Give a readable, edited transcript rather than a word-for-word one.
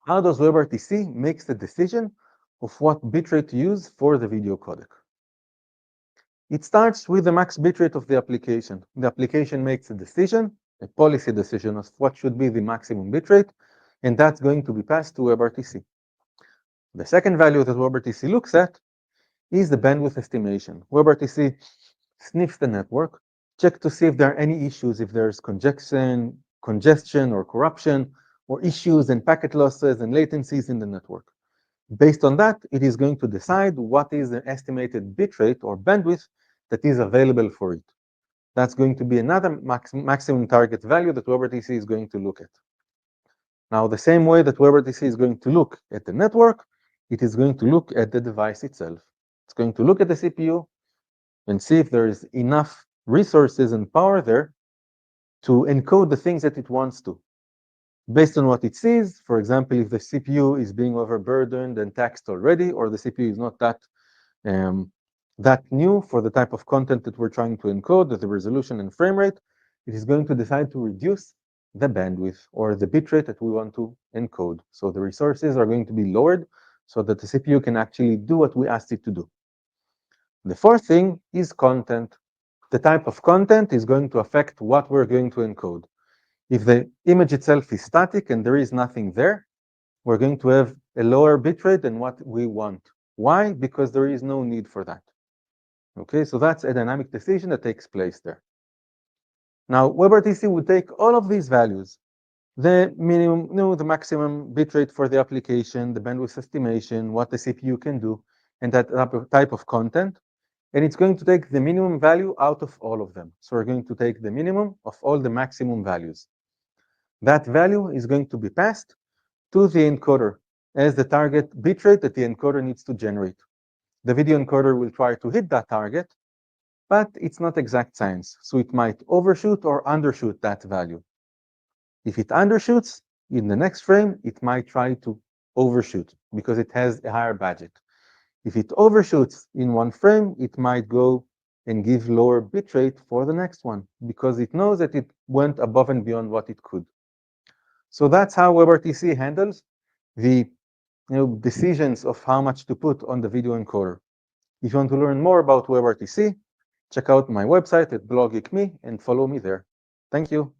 How does WebRTC make the decision of what bitrate to use for the video codec? It starts with the max bitrate of the application. The application makes a decision, a policy decision of what should be the maximum bitrate, and that's going to be passed to WebRTC. The second value that WebRTC looks at is the bandwidth estimation. WebRTC sniffs the network, checks to see if there are any issues, if there's congestion or corruption, or issues and packet losses and latencies in the network. Based on that, it is going to decide what is the estimated bitrate or bandwidth that is available for it. That's going to be another maximum target value that WebRTC is going to look at. Now, the same way that WebRTC is going to look at the network, it is going to look at the device itself. It's going to look at the CPU and see if there is enough resources and power there to encode the things that it wants to. Based on what it sees, for example, if the CPU is being overburdened and taxed already, or the CPU is not that new for the type of content that we're trying to encode, the resolution and frame rate, it is going to decide to reduce the bandwidth or the bitrate that we want to encode. So the resources are going to be lowered so that the CPU can actually do what we asked it to do. The fourth thing is content. The type of content is going to affect what we're going to encode. If the image itself is static and there is nothing there, we're going to have a lower bitrate than what we want. Why? Because there is no need for that. Okay, so that's a dynamic decision that takes place there. Now, WebRTC would take all of these values, the minimum, the maximum bitrate for the application, the bandwidth estimation, what the CPU can do, and that type of content, and it's going to take the minimum value out of all of them. So we're going to take the minimum of all the maximum values. That value is going to be passed to the encoder as the target bitrate that the encoder needs to generate. The video encoder will try to hit that target, but it's not exact science, so it might overshoot or undershoot that value. If it undershoots, in the next frame, it might try to overshoot because it has a higher budget. If it overshoots in one frame, it might go and give lower bitrate for the next one because it knows that it went above and beyond what it could. So that's how WebRTC handles the decisions of how much to put on the video encoder. If you want to learn more about WebRTC, check out my website at blog.me and follow me there. Thank you.